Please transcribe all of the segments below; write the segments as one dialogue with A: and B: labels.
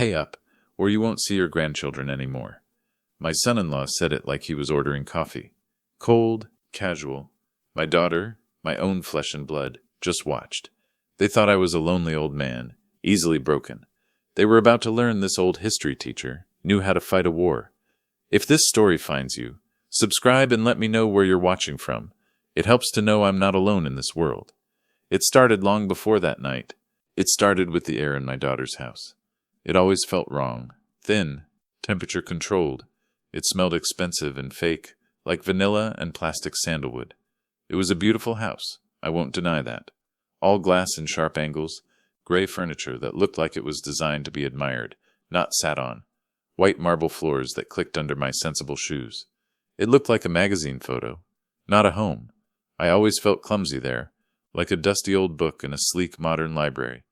A: Pay up, or you won't see your grandchildren anymore. My son-in-law said it like he was ordering coffee. Cold, casual. My daughter, my own flesh and blood, just watched. They thought I was a lonely old man, easily broken. They were about to learn this old history teacher knew how to fight a war. If this story finds you, subscribe and let me know where you're watching from. It helps to know I'm not alone in this world. It started long before that night. It started with the air in my daughter's house. It always felt wrong, thin, temperature controlled. It smelled expensive and fake, like vanilla and plastic sandalwood. It was a beautiful house, I won't deny that. All glass and sharp angles, gray furniture that looked like it was designed to be admired, not sat on. White marble floors that clicked under my sensible shoes. It looked like a magazine photo, not a home. I always felt clumsy there, like a dusty old book in a sleek modern library.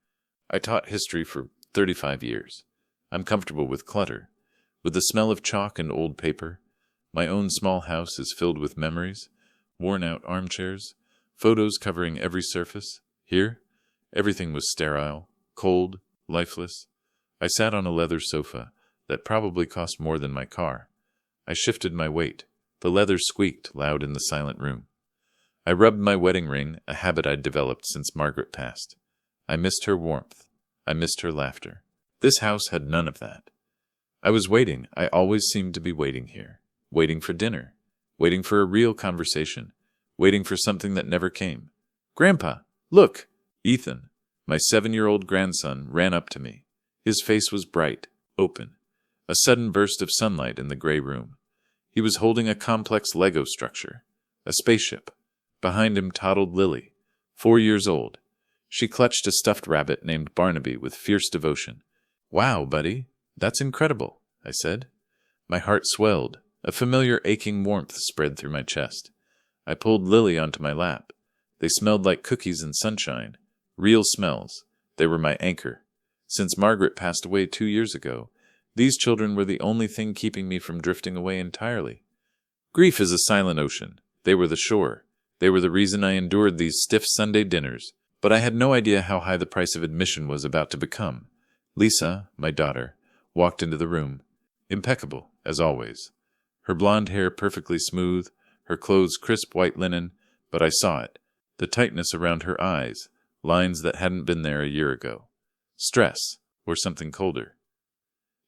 A: I taught history for 35 years. I'm comfortable with clutter, with the smell of chalk and old paper. My own small house is filled with memories, worn-out armchairs, photos covering every surface. Here, everything was sterile, cold, lifeless. I sat on a leather sofa that probably cost more than my car. I shifted my weight. The leather squeaked loud in the silent room. I rubbed my wedding ring, a habit I'd developed since Margaret passed. I missed her warmth. I missed her laughter. This house had none of that. I was waiting. I always seemed to be waiting here. Waiting for dinner. Waiting for a real conversation. Waiting for something that never came. "Grandpa, look!" Ethan, my 7-year-old grandson, ran up to me. His face was bright, open. A sudden burst of sunlight in the gray room. He was holding a complex Lego structure. A spaceship. Behind him toddled Lily, 4 years old. She clutched a stuffed rabbit named Barnaby with fierce devotion. "Wow, buddy, that's incredible," I said. My heart swelled. A familiar aching warmth spread through my chest. I pulled Lily onto my lap. They smelled like cookies and sunshine. Real smells. They were my anchor. Since Margaret passed away 2 years ago, these children were the only thing keeping me from drifting away entirely. Grief is a silent ocean. They were the shore. They were the reason I endured these stiff Sunday dinners. But I had no idea how high the price of admission was about to become. Lisa, my daughter, walked into the room. Impeccable, as always. Her blonde hair perfectly smooth, her clothes crisp white linen, but I saw it. The tightness around her eyes, lines that hadn't been there a year ago. Stress, or something colder.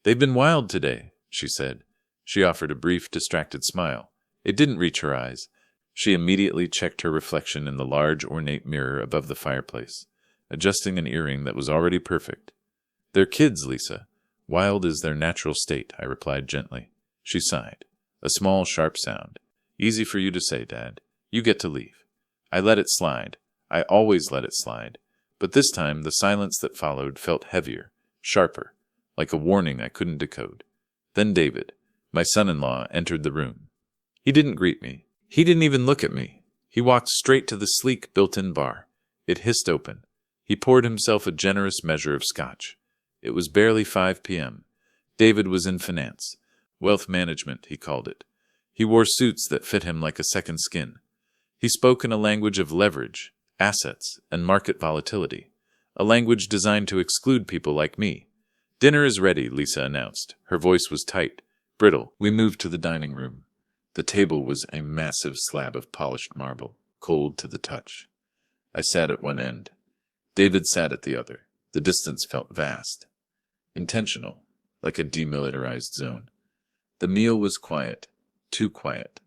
A: "They've been wild today," she said. She offered a brief, distracted smile. It didn't reach her eyes. She immediately checked her reflection in the large, ornate mirror above the fireplace, adjusting an earring that was already perfect. "They're kids, Lisa. Wild is their natural state," I replied gently. She sighed. A small, sharp sound. "Easy for you to say, Dad. You get to leave." I let it slide. I always let it slide. But this time, the silence that followed felt heavier, sharper, like a warning I couldn't decode. Then David, my son-in-law, entered the room. He didn't greet me. He didn't even look at me. He walked straight to the sleek built-in bar. It hissed open. He poured himself a generous measure of scotch. It was barely 5 p.m. David was in finance. Wealth management, he called it. He wore suits that fit him like a second skin. He spoke in a language of leverage, assets, and market volatility. A language designed to exclude people like me. "Dinner is ready," Lisa announced. Her voice was tight, brittle. We moved to the dining room. The table was a massive slab of polished marble, cold to the touch. I sat at one end. David sat at the other. The distance felt vast. Intentional, like a demilitarized zone. The meal was quiet, too quiet.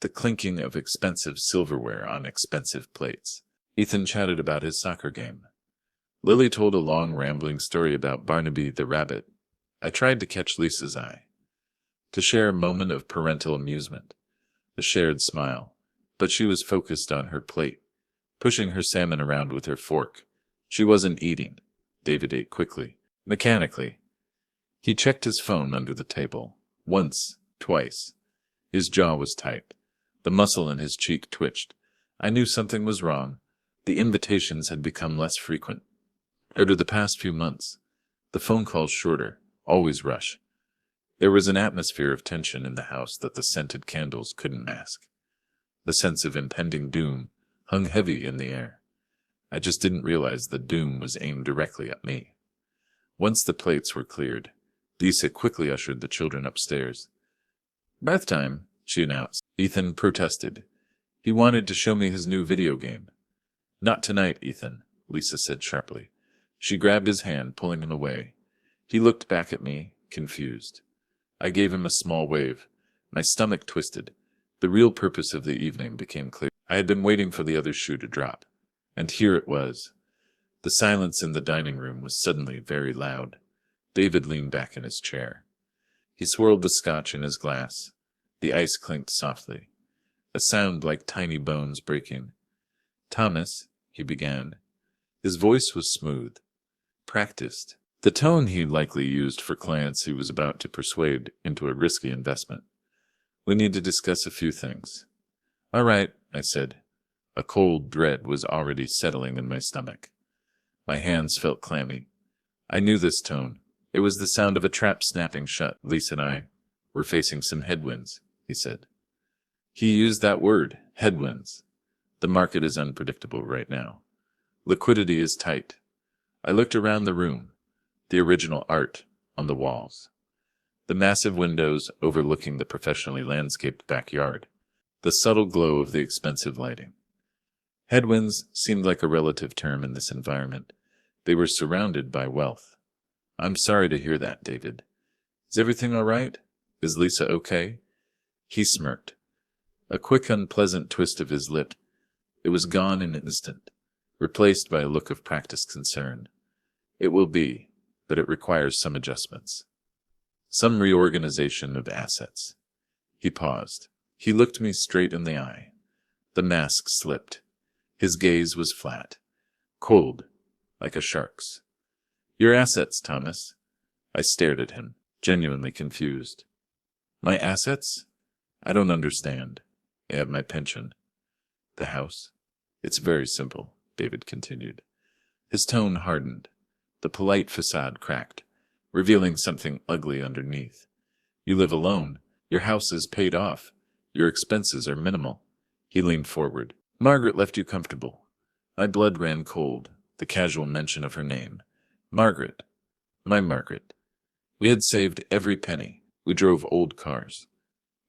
A: The clinking of expensive silverware on expensive plates. Ethan chatted about his soccer game. Lily told a long, rambling story about Barnaby the rabbit. I tried to catch Lisa's eye, to share a moment of parental amusement, a shared smile, but she was focused on her plate, pushing her salmon around with her fork. She wasn't eating. David ate quickly, mechanically. He checked his phone under the table. Once, twice. His jaw was tight. The muscle in his cheek twitched. I knew something was wrong. The invitations had become less frequent. Over the past few months, the phone calls shorter, always rush. There was an atmosphere of tension in the house that the scented candles couldn't mask. The sense of impending doom hung heavy in the air. I just didn't realize the doom was aimed directly at me. Once the plates were cleared, Lisa quickly ushered the children upstairs. "Bath time," she announced. Ethan protested. He wanted to show me his new video game. "Not tonight, Ethan," Lisa said sharply. She grabbed his hand, pulling him away. He looked back at me, confused. I gave him a small wave. My stomach twisted. The real purpose of the evening became clear. I had been waiting for the other shoe to drop. And here it was. The silence in the dining room was suddenly very loud. David leaned back in his chair. He swirled the scotch in his glass. The ice clinked softly. A sound like tiny bones breaking. "Thomas," he began. His voice was smooth, practiced, the tone he likely used for clients he was about to persuade into a risky investment. "We need to discuss a few things." "All right," I said. A cold dread was already settling in my stomach. My hands felt clammy. I knew this tone. It was the sound of a trap snapping shut. "Lisa and I were facing some headwinds," he said. He used that word, headwinds. "The market is unpredictable right now. Liquidity is tight." I looked around the room. The original art on the walls. The massive windows overlooking the professionally landscaped backyard. The subtle glow of the expensive lighting. Headwinds seemed like a relative term in this environment. They were surrounded by wealth. "I'm sorry to hear that, David. Is everything all right? Is Lisa okay?" He smirked. A quick, unpleasant twist of his lip. It was gone in an instant, replaced by a look of practiced concern. "It will be, but it requires some adjustments. Some reorganization of assets." He paused. He looked me straight in the eye. The mask slipped. His gaze was flat, cold, like a shark's. "Your assets, Thomas." I stared at him, genuinely confused. "My assets? I don't understand. I have my pension." "The house? It's very simple," David continued. His tone hardened. The polite facade cracked, revealing something ugly underneath. "You live alone. Your house is paid off. Your expenses are minimal." He leaned forward. "Margaret left you comfortable." My blood ran cold, the casual mention of her name. Margaret. My Margaret. We had saved every penny. We drove old cars.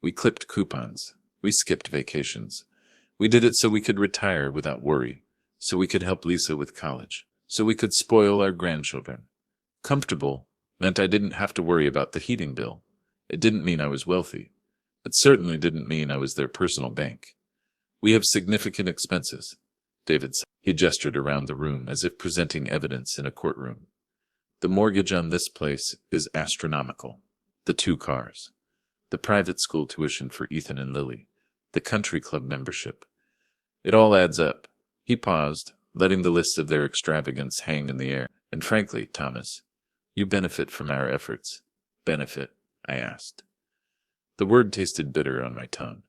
A: We clipped coupons. We skipped vacations. We did it so we could retire without worry, so we could help Lisa with college, so we could spoil our grandchildren. Comfortable meant I didn't have to worry about the heating bill. It didn't mean I was wealthy. It certainly didn't mean I was their personal bank. "We have significant expenses," David said. He gestured around the room as if presenting evidence in a courtroom. "The mortgage on this place is astronomical. The 2 cars. The private school tuition for Ethan and Lily. The country club membership. It all adds up." He paused, letting the list of their extravagance hang in the air. "And frankly, Thomas, you benefit from our efforts." "Benefit?" I asked. The word tasted bitter on my tongue.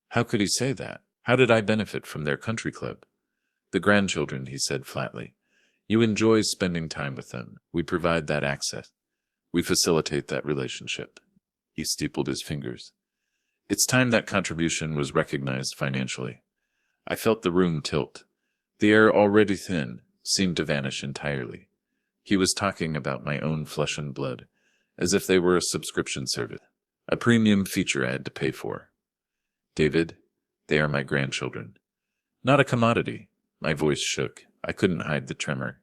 A: How could he say that? How did I benefit from their country club? "The grandchildren," he said flatly. "You enjoy spending time with them. We provide that access. We facilitate that relationship." He steepled his fingers. It's time that contribution was recognized financially. I felt the room tilt. The air, already thin, seemed to vanish entirely. He was talking about my own flesh and blood, as if they were a subscription service, a premium feature I had to pay for. "David, they are my grandchildren. Not a commodity." My voice shook. I couldn't hide the tremor.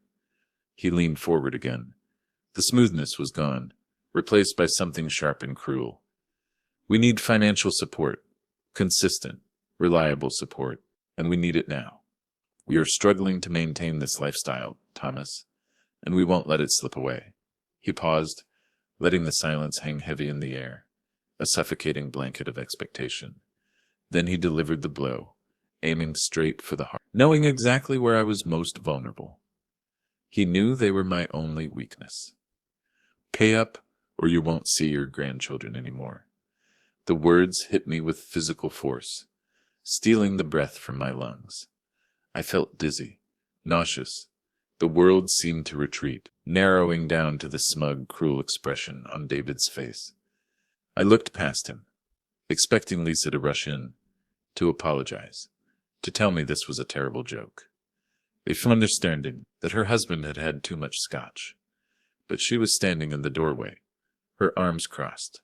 A: He leaned forward again. The smoothness was gone, replaced by something sharp and cruel. "We need financial support. Consistent, reliable support. And we need it now. We are struggling to maintain this lifestyle, Thomas, and we won't let it slip away." He paused, letting the silence hang heavy in the air, a suffocating blanket of expectation. Then he delivered the blow, aiming straight for the heart, knowing exactly where I was most vulnerable. He knew they were my only weakness. "Pay up, or you won't see your grandchildren anymore." The words hit me with physical force, stealing the breath from my lungs. I felt dizzy, nauseous. The world seemed to retreat, narrowing down to the smug, cruel expression on David's face. I looked past him, expecting Lisa to rush in, to apologize, to tell me this was a terrible joke, a understanding that her husband had had too much scotch. but she was standing in the doorway, her arms crossed,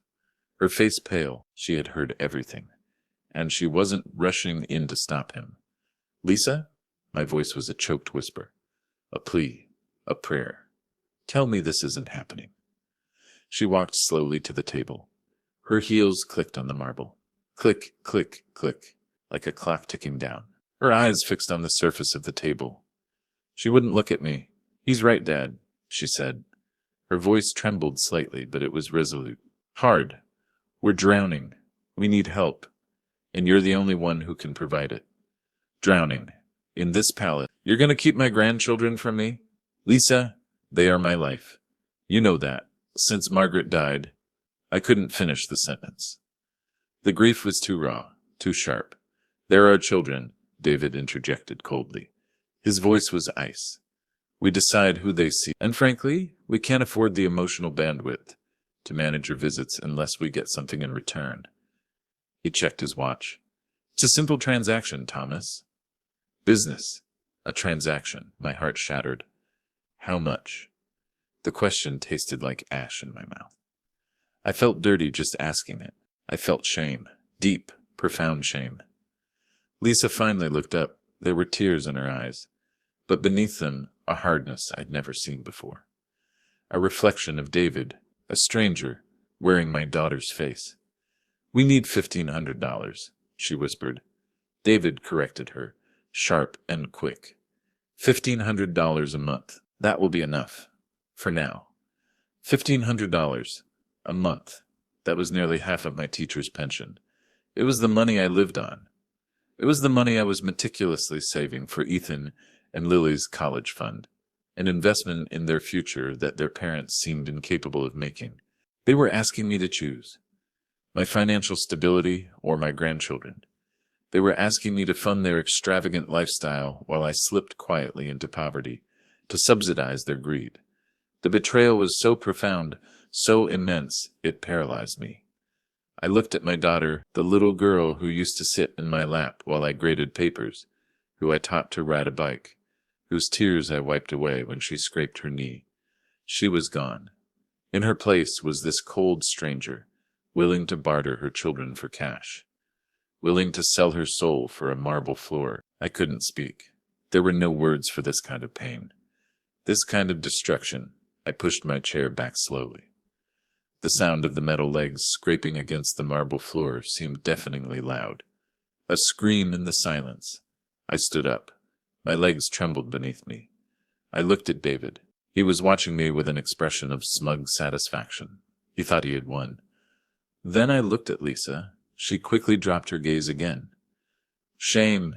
A: her face pale. She had heard everything, and she wasn't rushing in to stop him. "Lisa?" My voice was a choked whisper, a plea, a prayer. "Tell me this isn't happening." She walked slowly to the table. Her heels clicked on the marble. Click, click, click, like a clock ticking down. Her eyes fixed on the surface of the table. She wouldn't look at me. "He's right, Dad," she said. Her voice trembled slightly, but it was resolute. "Hard. We're drowning. We need help. And you're the only one who can provide it. Drowning. In this pallet. You're going to keep my grandchildren from me? Lisa, they are my life. You know that. Since Margaret died." I couldn't finish the sentence. The grief was too raw, too sharp. "There are children," David interjected coldly. His voice was ice. "We decide who they see, and frankly, we can't afford the emotional bandwidth to manage your visits unless we get something in return." He checked his watch. "It's a simple transaction, Thomas." "Business. A transaction." My heart shattered. "How much?" The question tasted like ash in my mouth. I felt dirty just asking it. I felt shame. Deep, profound shame. Lisa finally looked up. There were tears in her eyes, but beneath them, a hardness I'd never seen before. A reflection of David, a stranger, wearing my daughter's face. "We need $1,500, she whispered. David corrected her, sharp and quick. $1,500 a month. That will be enough. For now. $1,500 a month. That was nearly half of my teacher's pension. It was the money I lived on. It was the money I was meticulously saving for Ethan and Lily's college fund, an investment in their future that their parents seemed incapable of making. They were asking me to choose my financial stability or my grandchildren. They were asking me to fund their extravagant lifestyle while I slipped quietly into poverty, to subsidize their greed. The betrayal was so profound, so immense, it paralyzed me. I looked at my daughter, the little girl who used to sit in my lap while I graded papers, who I taught to ride a bike, whose tears I wiped away when she scraped her knee. She was gone. In her place was this cold stranger, willing to barter her children for cash, willing to sell her soul for a marble floor. I couldn't speak. There were no words for this kind of pain, this kind of destruction. I pushed my chair back slowly. The sound of the metal legs scraping against the marble floor seemed deafeningly loud. A scream in the silence. I stood up. My legs trembled beneath me. I looked at David. He was watching me with an expression of smug satisfaction. He thought he had won. Then I looked at Lisa. She quickly dropped her gaze again. Shame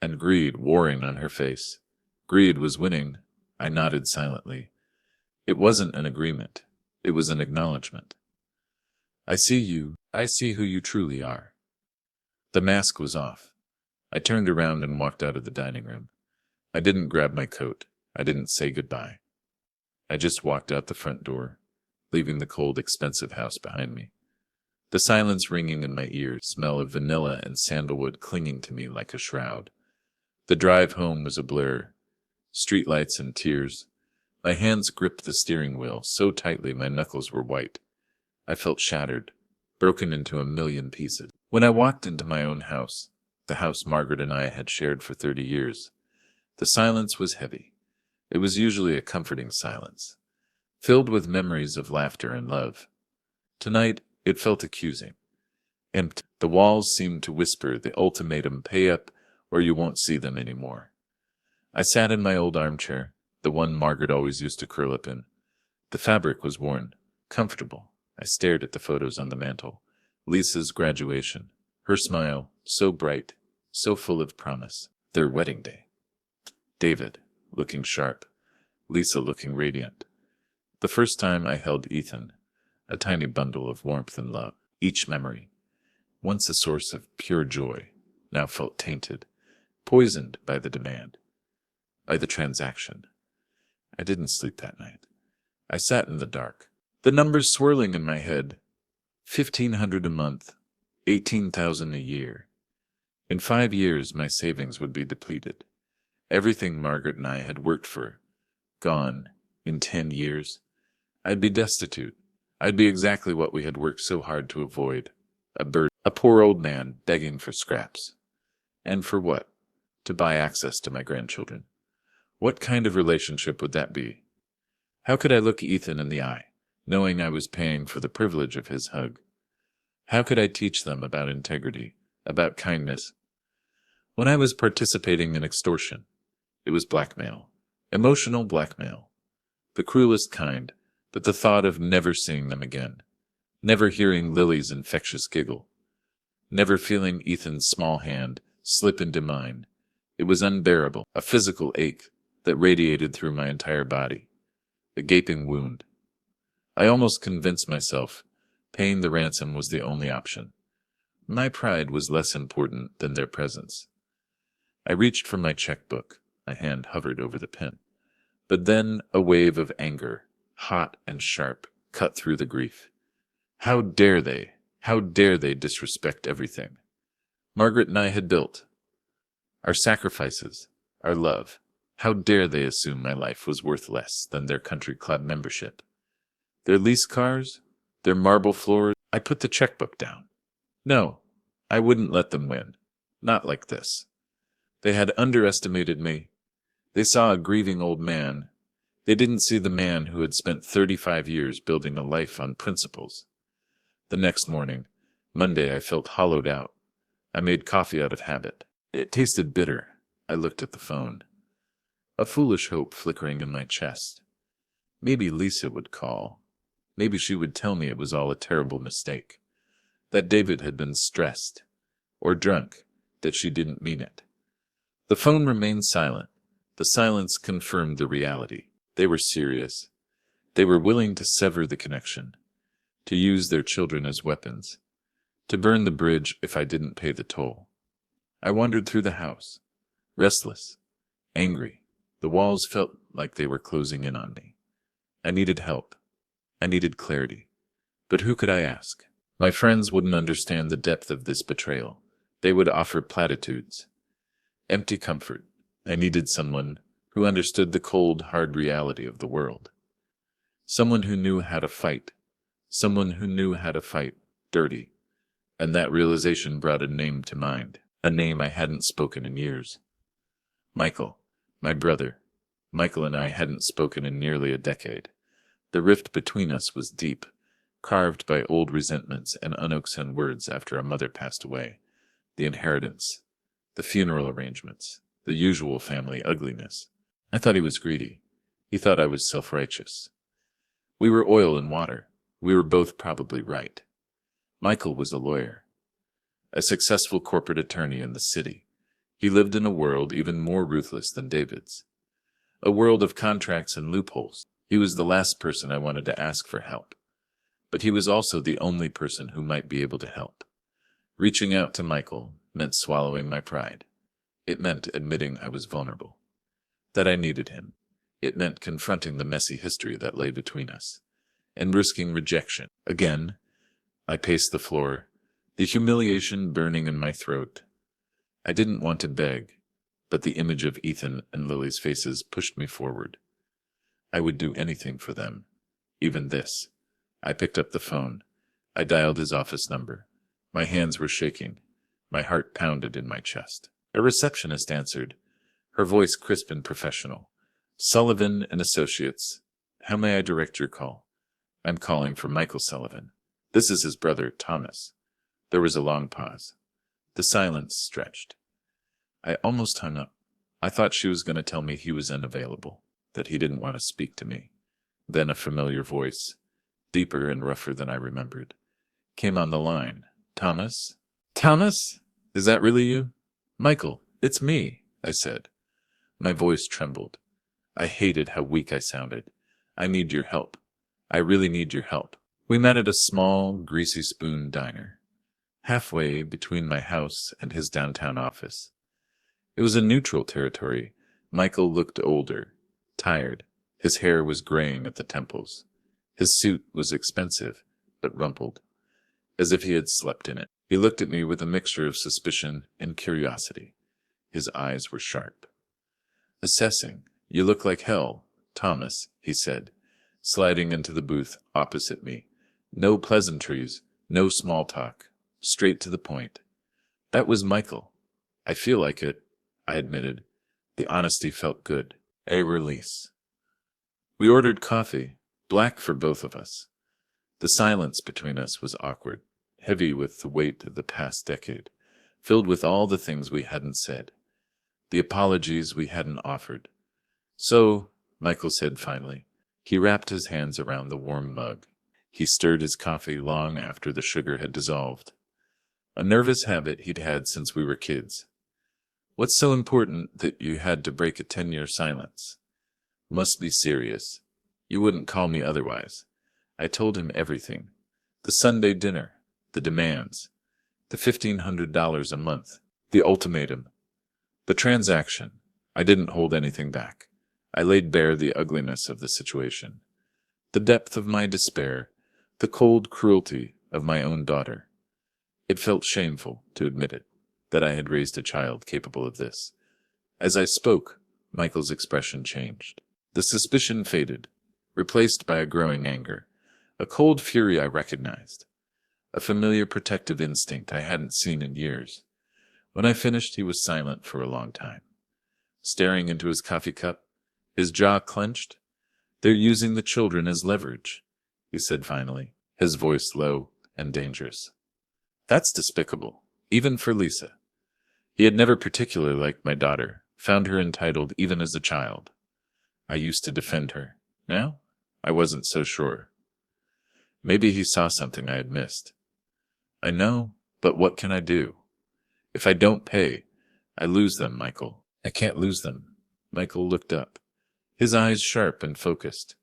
A: and greed warring on her face. Greed was winning. I nodded silently. It wasn't an agreement. It was an acknowledgement. "I see you. I see who you truly are." The mask was off. I turned around and walked out of the dining room. I didn't grab my coat. I didn't say goodbye. I just walked out the front door, leaving the cold, expensive house behind me. The silence ringing in my ears, smell of vanilla and sandalwood clinging to me like a shroud. The drive home was a blur. Streetlights and tears. My hands gripped the steering wheel so tightly my knuckles were white. I felt shattered, broken into a million pieces. When I walked into my own house, the house Margaret and I had shared for 30 years, the silence was heavy. It was usually a comforting silence, filled with memories of laughter and love. Tonight, it felt accusing. Empty. The walls seemed to whisper the ultimatum: pay up or you won't see them anymore. I sat in my old armchair, the one Margaret always used to curl up in. The fabric was worn, comfortable. I stared at the photos on the mantel. Lisa's graduation, her smile, so bright, so full of promise. Their wedding day. David, looking sharp. Lisa looking radiant. The first time I held Ethan, a tiny bundle of warmth and love. Each memory, once a source of pure joy, now felt tainted, poisoned by the demand, by the transaction. I didn't sleep that night. I sat in the dark, the numbers swirling in my head. 1,500 a month, 18,000 a year. In 5 years, my savings would be depleted. Everything Margaret and I had worked for, gone in 10 years. I'd be destitute. I'd be exactly what we had worked so hard to avoid. A bird, a poor old man begging for scraps. And for what? To buy access to my grandchildren. What kind of relationship would that be? How could I look Ethan in the eye, knowing I was paying for the privilege of his hug? How could I teach them about integrity, about kindness, when I was participating in extortion? It was blackmail, emotional blackmail, the cruelest kind, but the thought of never seeing them again, never hearing Lily's infectious giggle, never feeling Ethan's small hand slip into mine. It was unbearable, a physical ache that radiated through my entire body, a gaping wound. I almost convinced myself paying the ransom was the only option. My pride was less important than their presence. I reached for my checkbook. My hand hovered over the pen. But then a wave of anger, hot and sharp, cut through the grief. How dare they? How dare they disrespect everything Margaret and I had built? Our sacrifices, our love. How dare they assume my life was worth less than their country club membership? Their lease cars? Their marble floors? I put the checkbook down. No, I wouldn't let them win. Not like this. They had underestimated me. They saw a grieving old man. They didn't see the man who had spent 35 years building a life on principles. The next morning, Monday, I felt hollowed out. I made coffee out of habit. It tasted bitter. I looked at the phone. A foolish hope flickering in my chest. Maybe Lisa would call. Maybe she would tell me it was all a terrible mistake. That David had been stressed. Or drunk. That she didn't mean it. The phone remained silent. The silence confirmed the reality. They were serious. They were willing to sever the connection. To use their children as weapons. To burn the bridge if I didn't pay the toll. I wandered through the house. Restless. Angry. The walls felt like they were closing in on me. I needed help. I needed clarity. But who could I ask? My friends wouldn't understand the depth of this betrayal. They would offer platitudes. Empty comfort. I needed someone who understood the cold, hard reality of the world. Someone who knew how to fight. Someone who knew how to fight dirty. And that realization brought a name to mind. A name I hadn't spoken in years. Michael. My brother. Michael and I hadn't spoken in nearly a decade. The rift between us was deep, carved by old resentments and unoxen words after our mother passed away. The inheritance. The funeral arrangements. The usual family ugliness. I thought he was greedy. He thought I was self-righteous. We were oil and water. We were both probably right. Michael was a lawyer. A successful corporate attorney in the city. He lived in a world even more ruthless than David's. A world of contracts and loopholes. He was the last person I wanted to ask for help. But he was also the only person who might be able to help. Reaching out to Michael meant swallowing my pride. It meant admitting I was vulnerable. That I needed him. It meant confronting the messy history that lay between us. And risking rejection. Again, I paced the floor, the humiliation burning in my throat. I didn't want to beg, but the image of Ethan and Lily's faces pushed me forward. I would do anything for them. Even this. I picked up the phone. I dialed his office number. My hands were shaking. My heart pounded in my chest. A receptionist answered, her voice crisp and professional. Sullivan and Associates. How may I direct your call? I'm calling for Michael Sullivan. This is his brother, Thomas. There was a long pause. The silence stretched. I almost hung up. I thought she was going to tell me he was unavailable, that he didn't want to speak to me. Then a familiar voice, deeper and rougher than I remembered, came on the line. Thomas? Thomas? Is that really you? Michael, it's me, I said. My voice trembled. I hated how weak I sounded. I need your help. I really need your help. We met at a small, greasy spoon diner, halfway between my house and his downtown office. It was a neutral territory. Michael looked older, tired. His hair was graying at the temples. His suit was expensive, but rumpled, as if he had slept in it. He looked at me with a mixture of suspicion and curiosity. His eyes were sharp. Assessing. You look like hell, Thomas, he said. sliding into the booth opposite me. No pleasantries, no small talk, straight to the point. That was Michael. I feel like it, I admitted. The honesty felt good. A release. We ordered coffee, black for both of us. The silence between us was awkward, heavy with the weight of the past decade, filled with all the things we hadn't said, the apologies we hadn't offered. So, Michael said finally. He wrapped his hands around the warm mug. He stirred his coffee long after the sugar had dissolved. A nervous habit he'd had since we were kids. What's so important that you had to break a 10-year silence? Must be serious. You wouldn't call me otherwise. I told him everything. The Sunday dinner, the demands, the $1,500 a month, the ultimatum, the transaction. I didn't hold anything back. I laid bare the ugliness of the situation, the depth of my despair, the cold cruelty of my own daughter. It felt shameful to admit it, that I had raised a child capable of this. As I spoke, Michael's expression changed. The suspicion faded, replaced by a growing anger, a cold fury I recognized, a familiar protective instinct I hadn't seen in years. When I finished, he was silent for a long time, staring into his coffee cup, his jaw clenched. They're using the children as leverage, he said finally, his voice low and dangerous. That's despicable, even for Lisa. He had never particularly liked my daughter, found her entitled even as a child. I used to defend her. Now, I wasn't so sure. Maybe he saw something I had missed. I know, but what can I do? If I don't pay, I lose them, Michael. I can't lose them. Michael looked up, his eyes sharp and focused,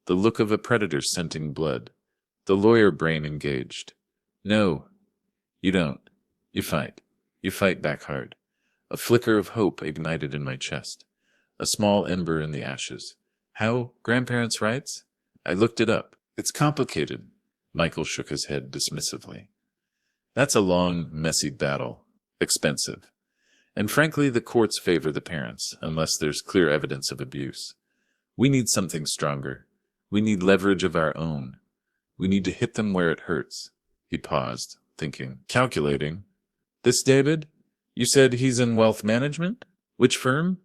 A: the look of a predator scenting blood, the lawyer brain engaged. No, you don't. You fight. You fight back hard. A flicker of hope ignited in my chest, a small ember in the ashes. How? Grandparents' rights? I looked it up. It's complicated. Michael shook his head dismissively. That's a long, messy battle. Expensive. And frankly, the courts favor the parents, unless there's clear evidence of abuse. We need something stronger. We need leverage of our own. We need to hit them where it hurts. He paused, thinking. Calculating. This David? You said he's in wealth management? Which firm?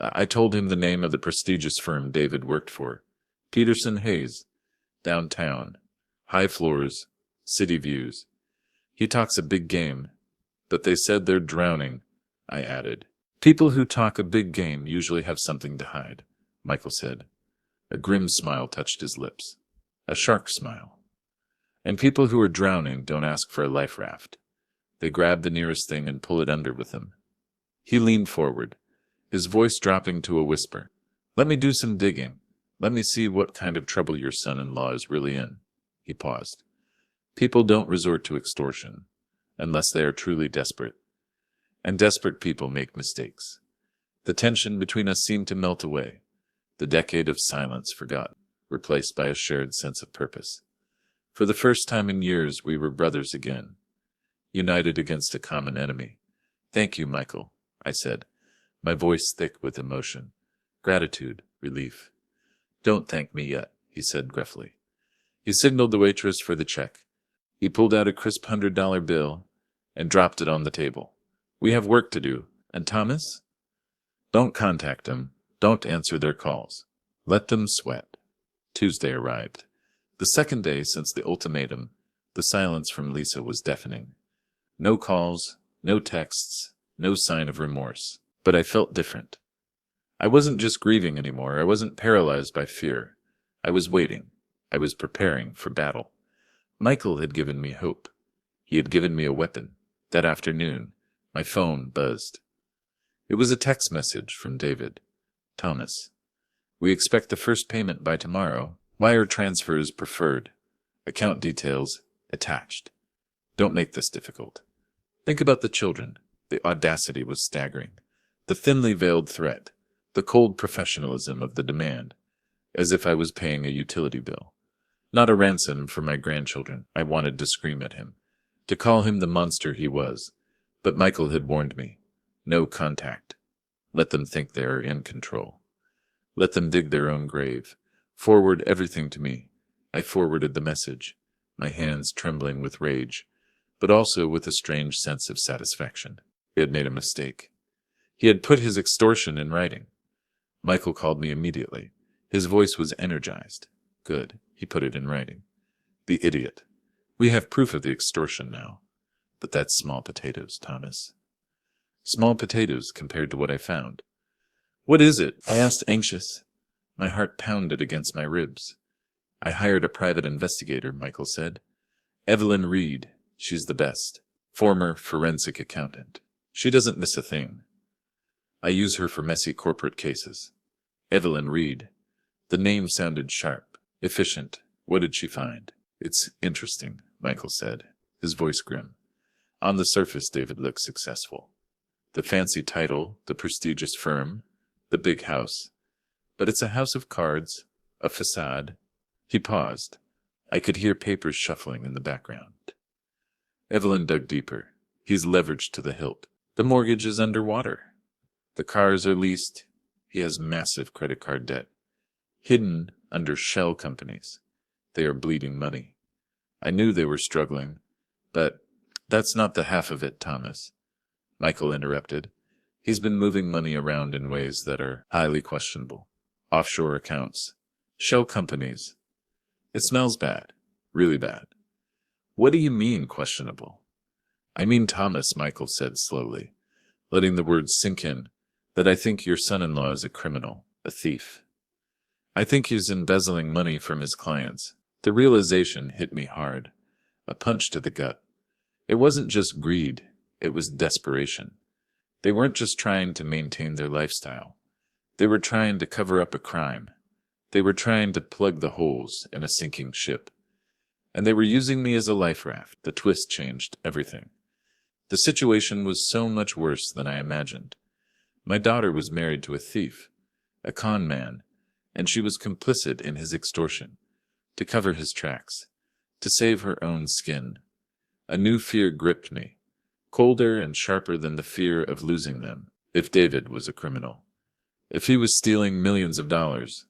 A: I told him the name of the prestigious firm David worked for. Peterson Hayes. Downtown. High floors. City views. He talks a big game. But they said they're drowning, I added. People who talk a big game usually have something to hide, Michael said. A grim smile touched his lips. A shark smile. And people who are drowning don't ask for a life raft. They grab the nearest thing and pull it under with them. He leaned forward, his voice dropping to a whisper. Let me do some digging. Let me see what kind of trouble your son-in-law is really in. He paused. People don't resort to extortion, unless they are truly desperate. And desperate people make mistakes. The tension between us seemed to melt away, the decade of silence forgotten, replaced by a shared sense of purpose. For the first time in years, we were brothers again, united against a common enemy. Thank you, Michael, I said, my voice thick with emotion, gratitude, relief. Don't thank me yet, he said gruffly. He signaled the waitress for the check. He pulled out a crisp $100 bill and dropped it on the table. We have work to do. And Thomas? Don't contact them. Don't answer their calls. Let them sweat. Tuesday arrived. The second day since the ultimatum, the silence from Lisa was deafening. No calls, no texts, no sign of remorse. But I felt different. I wasn't just grieving anymore. I wasn't paralyzed by fear. I was waiting. I was preparing for battle. Michael had given me hope. He had given me a weapon. That afternoon, my phone buzzed. It was a text message from David. Thomas, we expect the first payment by tomorrow. Wire transfers preferred. Account details attached. Don't make this difficult. Think about the children. The audacity was staggering. The thinly veiled threat. The cold professionalism of the demand. As if I was paying a utility bill. Not a ransom for my grandchildren. I wanted to scream at him. To call him the monster he was. But Michael had warned me. No contact. Let them think they are in control. Let them dig their own grave. Forward everything to me. I forwarded the message, my hands trembling with rage, but also with a strange sense of satisfaction. He had made a mistake. He had put his extortion in writing. Michael called me immediately. His voice was energized. Good, he put it in writing. The idiot. We have proof of the extortion now. But that's small potatoes, Thomas. Small potatoes compared to what I found. What is it? I asked, anxious. My heart pounded against my ribs. I hired a private investigator, Michael said. Evelyn Reed. She's the best. Former forensic accountant. She doesn't miss a thing. I use her for messy corporate cases. Evelyn Reed. The name sounded sharp, efficient. What did she find? It's interesting, Michael said, his voice grim. On the surface, David looked successful. The fancy title, the prestigious firm, the big house. But it's a house of cards, a facade. He paused. I could hear papers shuffling in the background. Evelyn dug deeper. He's leveraged to the hilt. The mortgage is underwater. The cars are leased. He has massive credit card debt. Hidden under shell companies. They are bleeding money. I knew they were struggling, but that's not the half of it, Thomas. Michael interrupted. He's been moving money around in ways that are highly questionable. Offshore accounts. Shell companies. It smells bad. Really bad. What do you mean, questionable? I mean, Thomas, Michael said slowly, letting the words sink in, that I think your son-in-law is a criminal, a thief. I think he's embezzling money from his clients. The realization hit me hard. A punch to the gut. It wasn't just greed. It was desperation. They weren't just trying to maintain their lifestyle. They were trying to cover up a crime. They were trying to plug the holes in a sinking ship. And they were using me as a life raft. The twist changed everything. The situation was so much worse than I imagined. My daughter was married to a thief, a con man, and she was complicit in his extortion, to cover his tracks, to save her own skin. A new fear gripped me, colder and sharper than the fear of losing them. If David was a criminal, if he was stealing millions of dollars,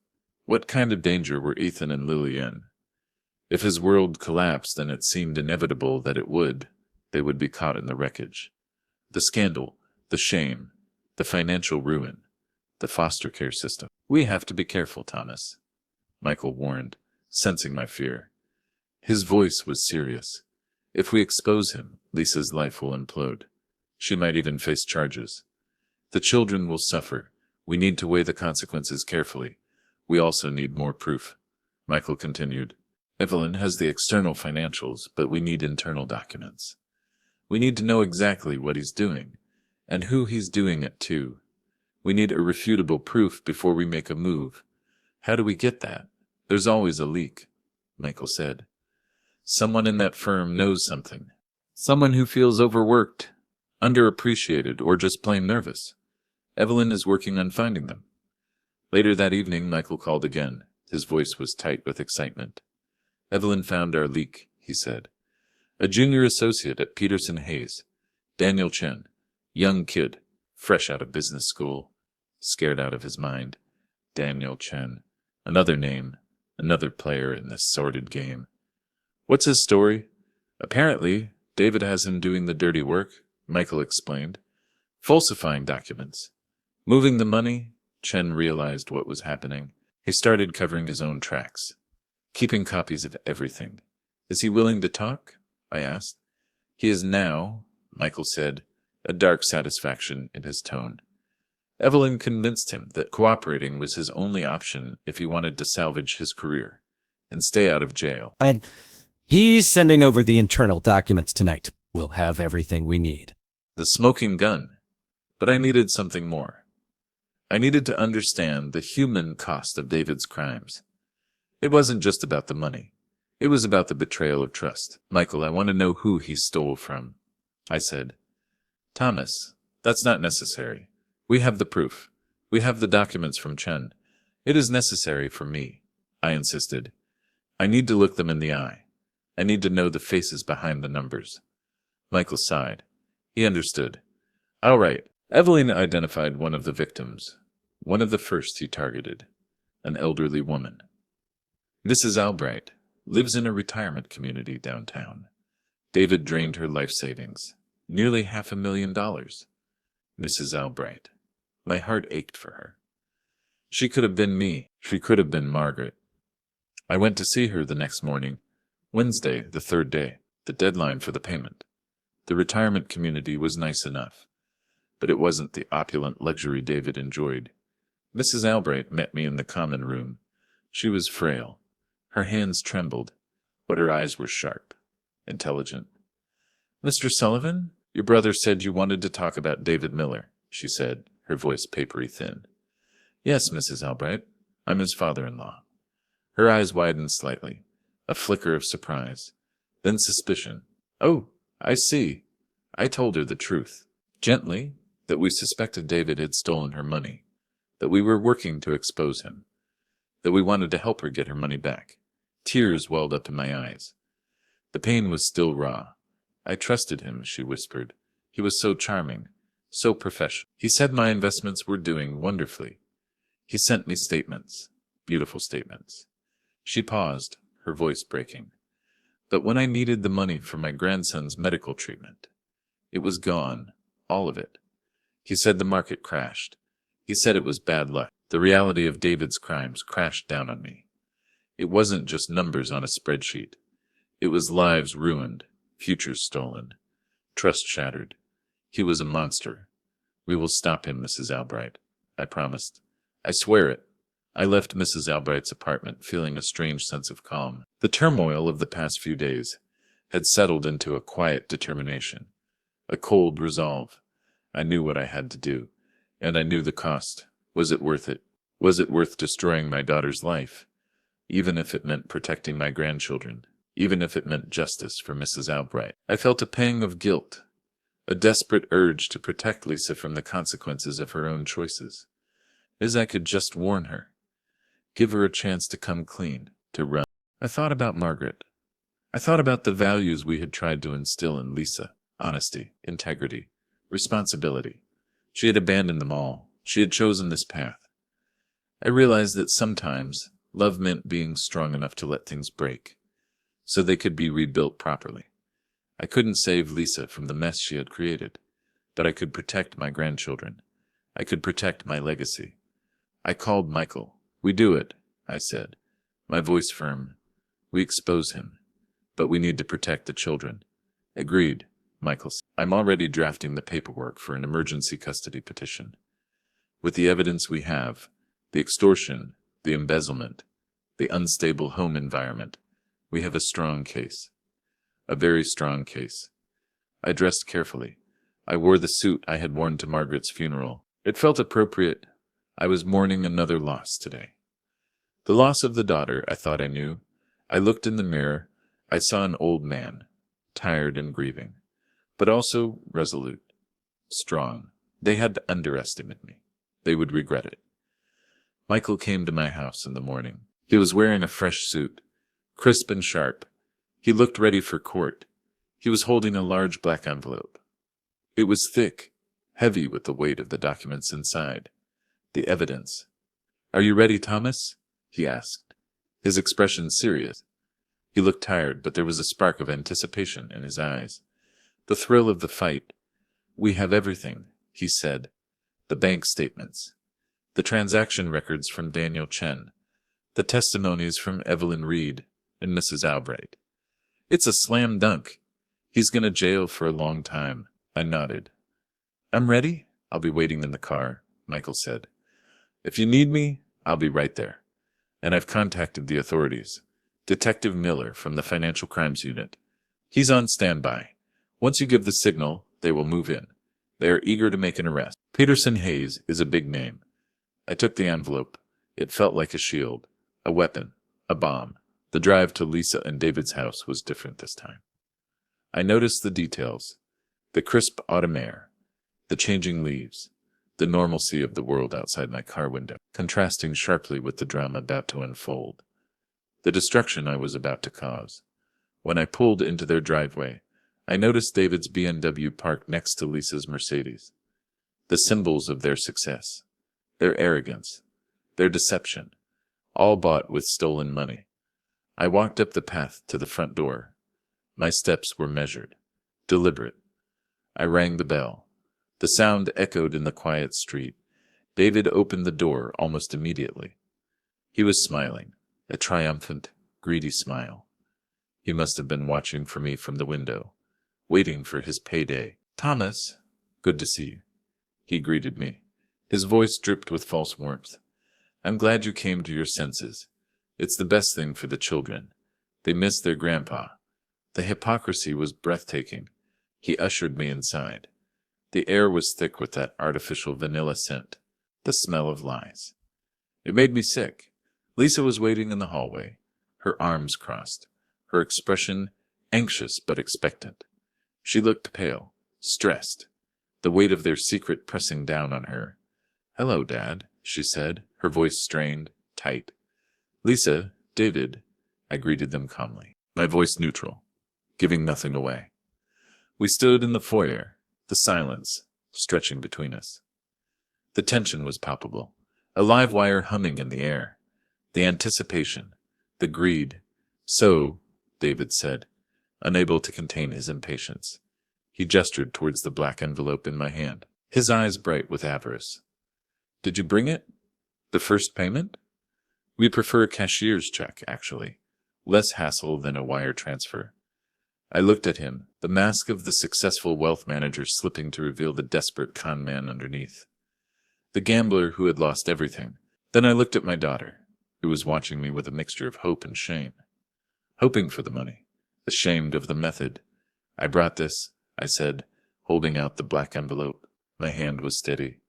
A: what kind of danger were Ethan and Lily in? If his world collapsed, and it seemed inevitable that it would, they would be caught in the wreckage. The scandal, the shame, the financial ruin, the foster care system. We have to be careful, Thomas, Michael warned, sensing my fear. His voice was serious. If we expose him, Lisa's life will implode. She might even face charges. The children will suffer. We need to weigh the consequences carefully. We also need more proof, Michael continued. Evelyn has the external financials, but we need internal documents. We need to know exactly what he's doing, and who he's doing it to. We need irrefutable proof before we make a move. How do we get that? There's always a leak, Michael said. Someone in that firm knows something. Someone who feels overworked, underappreciated, or just plain nervous. Evelyn is working on finding them. Later that evening, Michael called again. His voice was tight with excitement. Evelyn found our leak, he said. A junior associate at Peterson Hayes, Daniel Chen, young kid, fresh out of business school, scared out of his mind. Daniel Chen, another name, another player in this sordid game. What's his story? Apparently, David has him doing the dirty work, Michael explained. Falsifying documents. Moving the money. Chen realized what was happening. He started covering his own tracks, keeping copies of everything. Is he willing to talk? I asked. He is now, Michael said, a dark satisfaction in his tone. Evelyn convinced him that cooperating was his only option if he wanted to salvage his career and stay out of jail.
B: And he's sending over the internal documents tonight. We'll have everything we need.
A: The smoking gun. But I needed something more. I needed to understand the human cost of David's crimes. It wasn't just about the money. It was about the betrayal of trust. Michael, I want to know who he stole from, I said. Thomas, that's not necessary. We have the proof. We have the documents from Chen. It is necessary for me, I insisted. I need to look them in the eye. I need to know the faces behind the numbers. Michael sighed. He understood. All right. Evelyn identified one of the victims, one of the first he targeted, an elderly woman. Mrs. Albright lives in a retirement community downtown. David drained her life savings, nearly $500,000. Mrs. Albright. My heart ached for her. She could have been me. She could have been Margaret. I went to see her the next morning, Wednesday, the third day, the deadline for the payment. The retirement community was nice enough, but it wasn't the opulent luxury David enjoyed. Mrs. Albright met me in the common room. She was frail. Her hands trembled, but her eyes were sharp, intelligent. "Mr. Sullivan, your brother said you wanted to talk about David Miller," she said, her voice papery thin. "Yes, Mrs. Albright. I'm his father-in-law." Her eyes widened slightly, a flicker of surprise, then suspicion. "Oh, I see." I told her the truth, gently, that we suspected David had stolen her money, that we were working to expose him, that we wanted to help her get her money back. Tears welled up in my eyes. The pain was still raw. "I trusted him," she whispered. "He was so charming, so professional. He said my investments were doing wonderfully. He sent me statements, beautiful statements." She paused, her voice breaking. "But when I needed the money for my grandson's medical treatment, it was gone, all of it. He said the market crashed. He said it was bad luck. The reality of David's crimes crashed down on me. It wasn't just numbers on a spreadsheet. It was lives ruined, futures stolen, trust shattered. He was a monster. We will stop him, Mrs. Albright. I promised. I swear it." I left Mrs. Albright's apartment feeling a strange sense of calm. The turmoil of the past few days had settled into a quiet determination, a cold resolve. I knew what I had to do, and I knew the cost. Was it worth it? Was it worth destroying my daughter's life, even if it meant protecting my grandchildren, even if it meant justice for Mrs. Albright? I felt a pang of guilt, a desperate urge to protect Lisa from the consequences of her own choices. As I could just warn her, give her a chance to come clean, to run. I thought about Margaret. I thought about the values we had tried to instill in Lisa: honesty, integrity, responsibility. She had abandoned them all. She had chosen this path. I realized that sometimes love meant being strong enough to let things break, so they could be rebuilt properly. I couldn't save Lisa from the mess she had created, but I could protect my grandchildren. I could protect my legacy. I called Michael. "We do it," I said, my voice firm. "We expose him, but we need to protect the children." "Agreed," Michael said. "I'm already drafting the paperwork for an emergency custody petition. With the evidence we have, the extortion, the embezzlement, the unstable home environment, we have a strong case. A very strong case." I dressed carefully. I wore the suit I had worn to Margaret's funeral. It felt appropriate. I was mourning another loss today. The loss of the daughter I thought I knew. I looked in the mirror. I saw an old man, tired and grieving, but also resolute, strong. They had to underestimate me. They would regret it. Michael came to my house in the morning. He was wearing a fresh suit, crisp and sharp. He looked ready for court. He was holding a large black envelope. It was thick, heavy with the weight of the documents inside, the evidence. "Are you ready, Thomas?" he asked, his expression serious. He looked tired, but there was a spark of anticipation in his eyes, the thrill of the fight. "We have everything," he said. "The bank statements, the transaction records from Daniel Chen, the testimonies from Evelyn Reed and Mrs. Albright. It's a slam dunk. He's going to jail for a long time." I nodded. "I'm ready. I'll be waiting in the car," Michael said. "If you need me, I'll be right there. And I've contacted the authorities. Detective Miller from the Financial Crimes Unit. He's on standby. Once you give the signal, they will move in. They are eager to make an arrest. Peterson Hayes is a big name." I took the envelope. It felt like a shield, a weapon, a bomb. The drive to Lisa and David's house was different this time. I noticed the details: the crisp autumn air, the changing leaves, the normalcy of the world outside my car window, contrasting sharply with the drama about to unfold, the destruction I was about to cause. When I pulled into their driveway, I noticed David's BMW parked next to Lisa's Mercedes. The symbols of their success, their arrogance, their deception, all bought with stolen money. I walked up the path to the front door. My steps were measured, deliberate. I rang the bell. The sound echoed in the quiet street. David opened the door almost immediately. He was smiling, a triumphant, greedy smile. He must have been watching for me from the window, waiting for his payday. "Thomas, good to see you," he greeted me. His voice dripped with false warmth. "I'm glad you came to your senses. It's the best thing for the children. They miss their grandpa." The hypocrisy was breathtaking. He ushered me inside. The air was thick with that artificial vanilla scent, the smell of lies. It made me sick. Lisa was waiting in the hallway, her arms crossed, her expression anxious but expectant. She looked pale, stressed, the weight of their secret pressing down on her. "Hello, Dad," she said, her voice strained, tight. "Lisa, David," I greeted them calmly, my voice neutral, giving nothing away. We stood in the foyer, the silence stretching between us. The tension was palpable, a live wire humming in the air. The anticipation, the greed. "So," David said, unable to contain his impatience. He gestured towards the black envelope in my hand, his eyes bright with avarice. "Did you bring it? The first payment?" "We prefer a cashier's check, actually. Less hassle than a wire transfer." I looked at him, the mask of the successful wealth manager slipping to reveal the desperate con man underneath. The gambler who had lost everything. Then I looked at my daughter, who was watching me with a mixture of hope and shame. Hoping for the money, ashamed of the method. "I brought this," I said, holding out the black envelope. My hand was steady.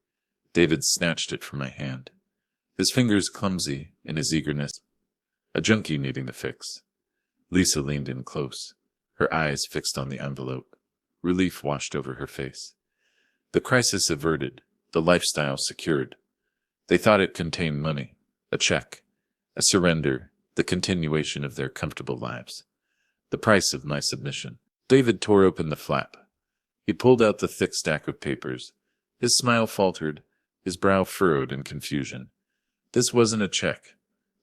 A: David snatched it from my hand, his fingers clumsy in his eagerness. A junkie needing the fix. Lisa leaned in close, her eyes fixed on the envelope. Relief washed over her face. The crisis averted, the lifestyle secured. They thought it contained money, a check, a surrender, the continuation of their comfortable lives. The price of my submission. David tore open the flap. He pulled out the thick stack of papers. His smile faltered, his brow furrowed in confusion. This wasn't a check.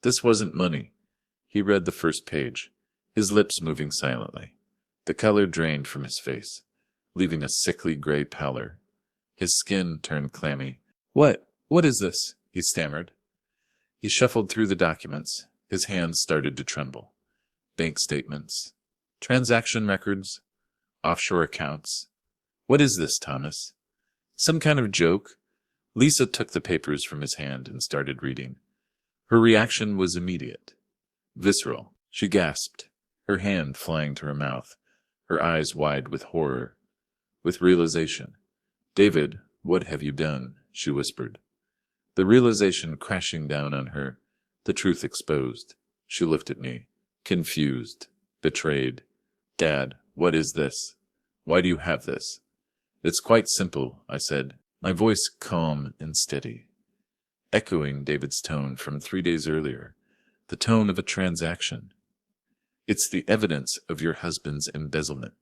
A: This wasn't money. He read the first page, his lips moving silently. The color drained from his face, leaving a sickly gray pallor. His skin turned clammy. What is this?" he stammered. He shuffled through the documents. His hands started to tremble. Bank statements, transaction records, offshore accounts. "What is this, Thomas? Some kind of joke?" Lisa took the papers from his hand and started reading. Her reaction was immediate, visceral. She gasped, her hand flying to her mouth, her eyes wide with horror, with realization. "David, what have you done?" she whispered. The realization crashing down on her, the truth exposed. She looked at me, confused, betrayed. "Dad, what is this? Why do you have this?" "It's quite simple," I said, my voice calm and steady, echoing David's tone from 3 days earlier, the tone of a transaction. "It's the evidence of your husband's embezzlement.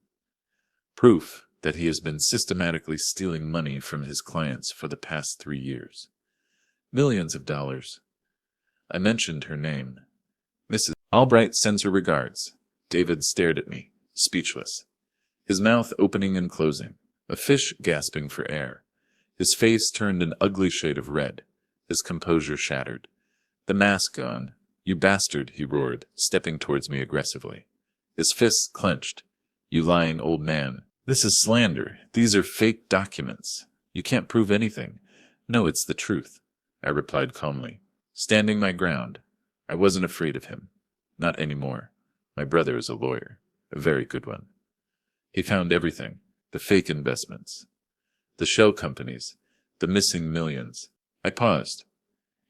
A: Proof that he has been systematically stealing money from his clients for the past 3 years. Millions of dollars." I mentioned her name. "Mrs. Albright sends her regards." David stared at me, speechless, his mouth opening and closing, a fish gasping for air. His face turned an ugly shade of red, his composure shattered. The mask gone. "You bastard," he roared, stepping towards me aggressively. His fists clenched. "You lying old man. This is slander. These are fake documents. You can't prove anything." "No, it's the truth," I replied calmly, standing my ground. I wasn't afraid of him. Not anymore. My brother is a lawyer, a very good one. He found everything, the fake investments, the shell companies, the missing millions. I paused.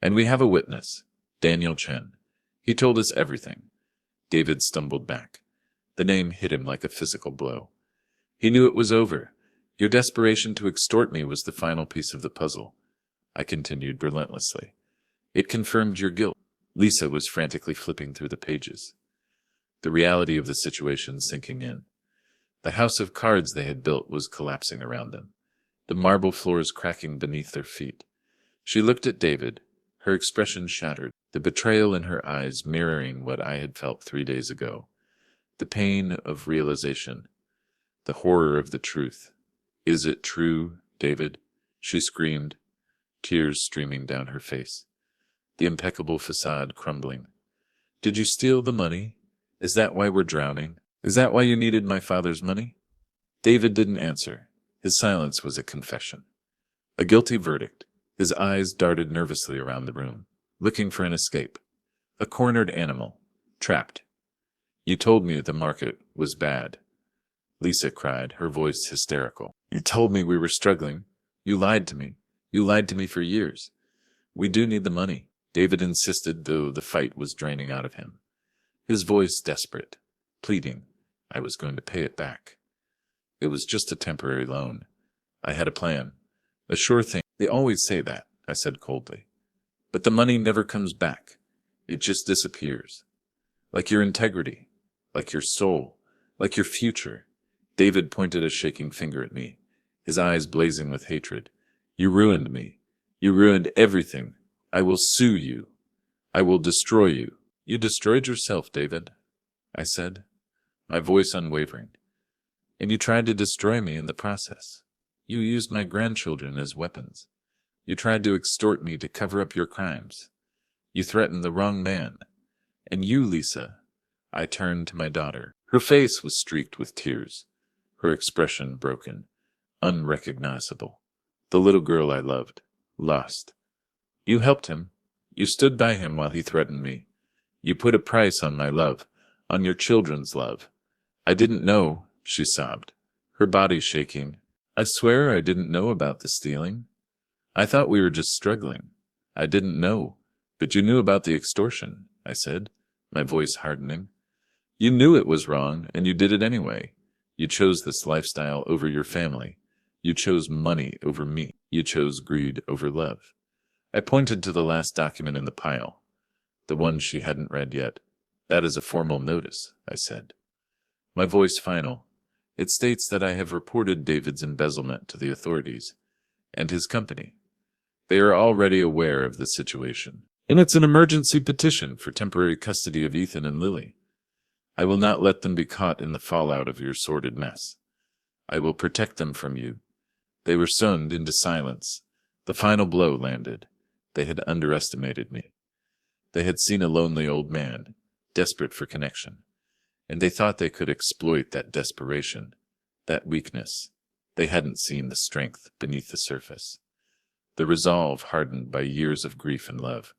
A: "And we have a witness, Daniel Chen. He told us everything." David stumbled back. The name hit him like a physical blow. "He knew it was over. Your desperation to extort me was the final piece of the puzzle," I continued relentlessly. "It confirmed your guilt." Lisa was frantically flipping through the pages, the reality of the situation sinking in. The house of cards they had built was collapsing around them, the marble floors cracking beneath their feet. She looked at David, her expression shattered. the betrayal in her eyes mirroring what I had felt 3 days ago, the pain of realization, the horror of the truth. "Is it true, David?" she screamed, tears streaming down her face, the impeccable facade crumbling. "Did you steal the money? Is that why we're drowning? Is that why you needed my father's money?" David didn't answer. His silence was a confession, a guilty verdict. His eyes darted nervously around the room, looking for an escape. A cornered animal, trapped. "You told me the market was bad," Lisa cried, her voice hysterical. "You told me we were struggling. You lied to me. You lied to me for years. We do need the money," David insisted, though the fight was draining out of him. His voice desperate, pleading. I was going to pay it back. It was just a temporary loan. I had a plan. A sure thing. "They always say that," I said coldly. "But the money never comes back. It just disappears. Like your integrity, like your soul, like your future." David pointed a shaking finger at me, his eyes blazing with hatred. "You ruined me. You ruined everything. I will sue you. I will destroy you." "You destroyed yourself, David," I said, my voice unwavering. "And you tried to destroy me in the process. You used my grandchildren as weapons. You tried to extort me to cover up your crimes. You threatened the wrong man. And you, Lisa," I turned to my daughter. Her face was streaked with tears, her expression broken, unrecognizable. The little girl I loved, lost. "You helped him. You stood by him while he threatened me. You put a price on my love, on your children's love. I didn't know," she sobbed, her body shaking. "I swear I didn't know about the stealing. I thought we were just struggling. I didn't know. But you knew about the extortion," I said, my voice hardening. "You knew it was wrong, and you did it anyway. You chose this lifestyle over your family. You chose money over me. You chose greed over love." I pointed to the last document in the pile, the one she hadn't read yet. "That is a formal notice," I said, my voice final. "It states that I have reported David's embezzlement to the authorities and his company. They are already aware of the situation. And it's an emergency petition for temporary custody of Ethan and Lily. I will not let them be caught in the fallout of your sordid mess. I will protect them from you." They were stunned into silence. The final blow landed. They had underestimated me. They had seen a lonely old man, desperate for connection, and they thought they could exploit that desperation, that weakness. They hadn't seen the strength beneath the surface, the resolve hardened by years of grief and love,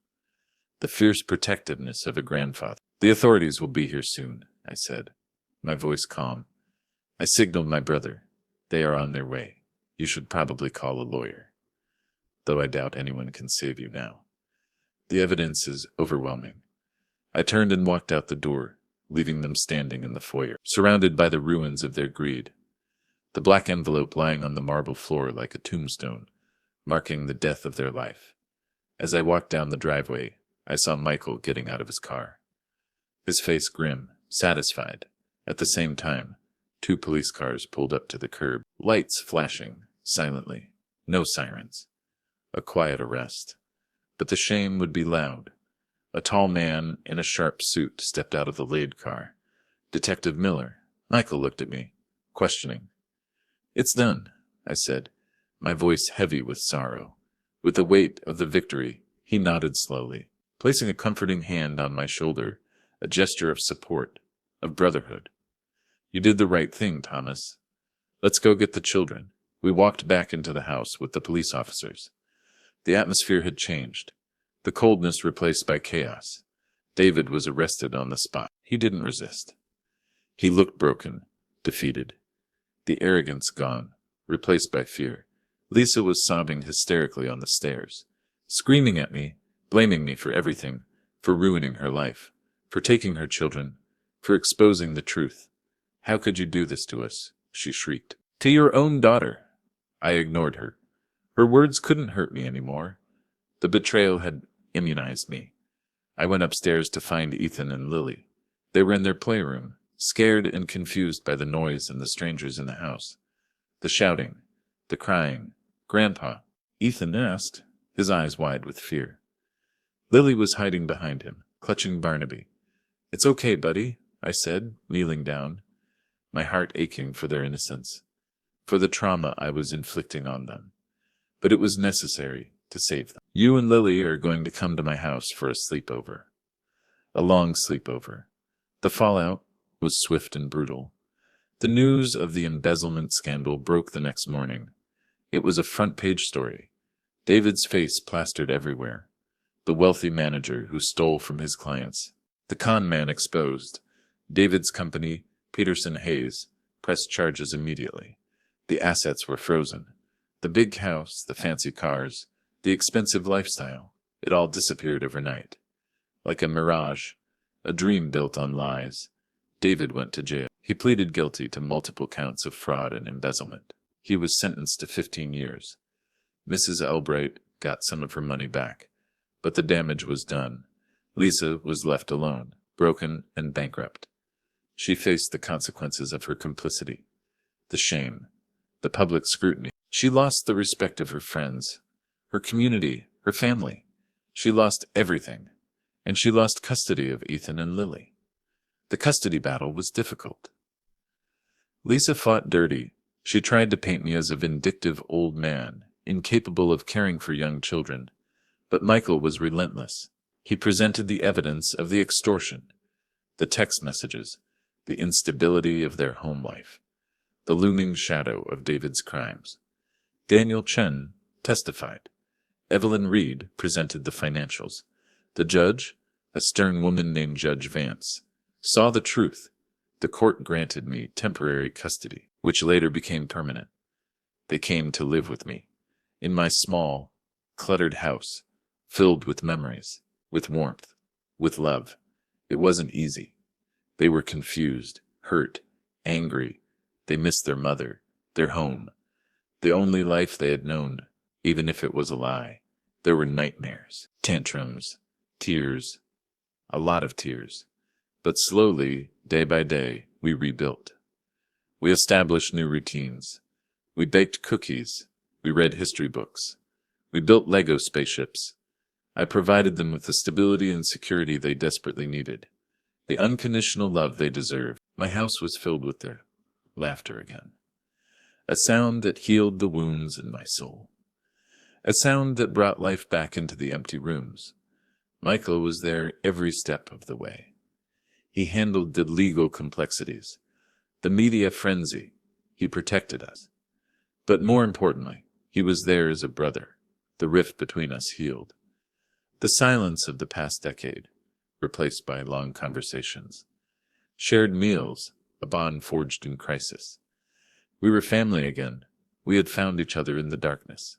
A: the fierce protectiveness of a grandfather. "The authorities will be here soon," I said, my voice calm. I signaled my brother. "They are on their way. You should probably call a lawyer. Though I doubt anyone can save you now. The evidence is overwhelming." I turned and walked out the door, leaving them standing in the foyer, surrounded by the ruins of their greed. The black envelope lying on the marble floor like a tombstone, marking the death of their life. As I walked down the driveway, I saw Michael getting out of his car, his face grim, satisfied. At the same time, 2 police cars pulled up to the curb, lights flashing, silently, no sirens. A quiet arrest. But the shame would be loud. A tall man in a sharp suit stepped out of the laid car. "Detective Miller." Michael looked at me, questioning. "It's done," I said, my voice heavy with sorrow. With the weight of the victory, he nodded slowly, placing a comforting hand on my shoulder, a gesture of support, of brotherhood. "You did the right thing, Thomas. Let's go get the children." We walked back into the house with the police officers. The atmosphere had changed, the coldness replaced by chaos. David was arrested on the spot. He didn't resist. He looked broken, defeated. The arrogance gone, replaced by fear. Lisa was sobbing hysterically on the stairs, screaming at me, blaming me for everything, for ruining her life, for taking her children, for exposing the truth. "How could you do this to us?" she shrieked. "To your own daughter." I ignored her. Her words couldn't hurt me anymore. The betrayal had immunized me. I went upstairs to find Ethan and Lily. They were in their playroom, scared and confused by the noise and the strangers in the house. The shouting, the crying. "Grandpa," Ethan asked, his eyes wide with fear. Lily was hiding behind him, clutching Barnaby. "It's okay, buddy," I said, kneeling down, my heart aching for their innocence, for the trauma I was inflicting on them. But it was necessary to save them. "You and Lily are going to come to my house for a sleepover." A long sleepover. The fallout was swift and brutal. The news of the embezzlement scandal broke the next morning. It was a front-page story. David's face plastered everywhere. The wealthy manager who stole from his clients. The con man exposed. David's company, Peterson Hayes, pressed charges immediately. The assets were frozen. The big house, the fancy cars, the expensive lifestyle, it all disappeared overnight. Like a mirage, a dream built on lies. David went to jail. He pleaded guilty to multiple counts of fraud and embezzlement. He was sentenced to 15 years. Mrs. Albright got some of her money back, but the damage was done. Lisa was left alone, broken and bankrupt. She faced the consequences of her complicity, the shame, the public scrutiny. She lost the respect of her friends, her community, her family. She lost everything, and she lost custody of Ethan and Lily. The custody battle was difficult. Lisa fought dirty. She tried to paint me as a vindictive old man, incapable of caring for young children. But Michael was relentless. He presented the evidence of the extortion, the text messages, the instability of their home life, the looming shadow of David's crimes. Daniel Chen testified. Evelyn Reed presented the financials. The judge, a stern woman named Judge Vance, saw the truth. The court granted me temporary custody, which later became permanent. They came to live with me, in my small, cluttered house, filled with memories, with warmth, with love. It wasn't easy. They were confused, hurt, angry. They missed their mother, their home, the only life they had known, even if it was a lie. There were nightmares, tantrums, tears, a lot of tears. But slowly, day by day, we rebuilt. We established new routines. We baked cookies. We read history books. We built Lego spaceships. I provided them with the stability and security they desperately needed, the unconditional love they deserved. My house was filled with their laughter again, a sound that healed the wounds in my soul, a sound that brought life back into the empty rooms. Michael was there every step of the way. He handled the legal complexities, the media frenzy. He protected us. But more importantly, he was there as a brother. The rift between us healed. The silence of the past decade, replaced by long conversations. Shared meals, a bond forged in crisis. We were family again. We had found each other in the darkness.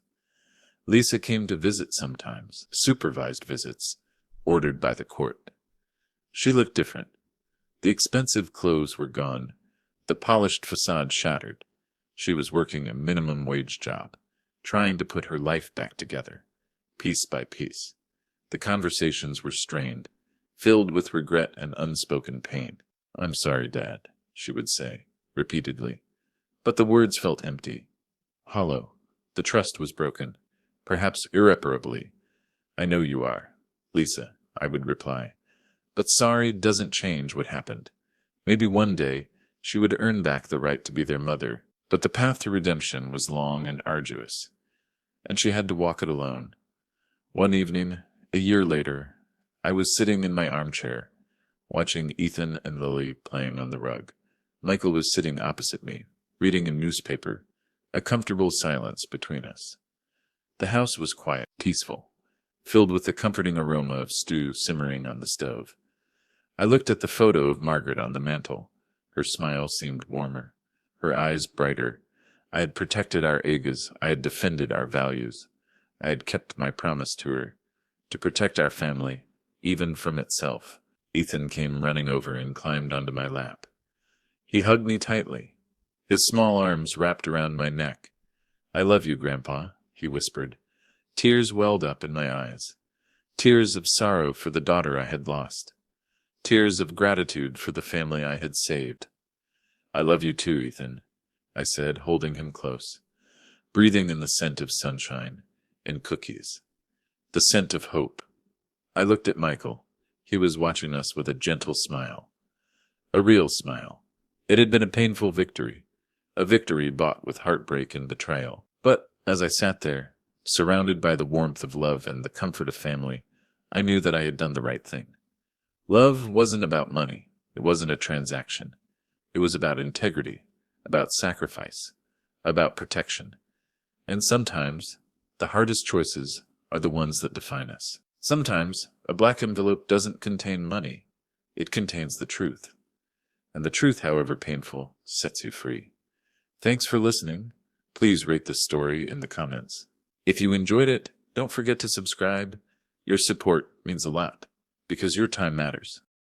A: Lisa came to visit sometimes, supervised visits, ordered by the court. She looked different. The expensive clothes were gone, the polished facade shattered. She was working a minimum wage job, trying to put her life back together, piece by piece. The conversations were strained, filled with regret and unspoken pain. "I'm sorry, Dad," she would say, repeatedly. But the words felt empty, hollow. The trust was broken, perhaps irreparably. "I know you are, Lisa," I would reply. But sorry doesn't change what happened. Maybe one day she would earn back the right to be their mother, but the path to redemption was long and arduous, and she had to walk it alone. One evening, a year later, I was sitting in my armchair, watching Ethan and Lily playing on the rug. Michael was sitting opposite me, reading a newspaper, a comfortable silence between us. The house was quiet, peaceful, filled with the comforting aroma of stew simmering on the stove. I looked at the photo of Margaret on the mantel. Her smile seemed warmer, her eyes brighter. I had protected our egos. I had defended our values. I had kept my promise to her, to protect our family, even from itself. Ethan came running over and climbed onto my lap. He hugged me tightly, his small arms wrapped around my neck. "I love you, Grandpa," he whispered. Tears welled up in my eyes. Tears of sorrow for the daughter I had lost. Tears of gratitude for the family I had saved. "I love you too, Ethan," I said, holding him close, breathing in the scent of sunshine and cookies, the scent of hope. I looked at Michael. He was watching us with a gentle smile. A real smile. It had been a painful victory. A victory bought with heartbreak and betrayal. But as I sat there, surrounded by the warmth of love and the comfort of family, I knew that I had done the right thing. Love wasn't about money. It wasn't a transaction. It was about integrity, about sacrifice, about protection. And sometimes, the hardest choices are the ones that define us. Sometimes, a black envelope doesn't contain money. It contains the truth. And the truth, however painful, sets you free. Thanks for listening. Please rate this story in the comments. If you enjoyed it, don't forget to subscribe. Your support means a lot, because your time matters.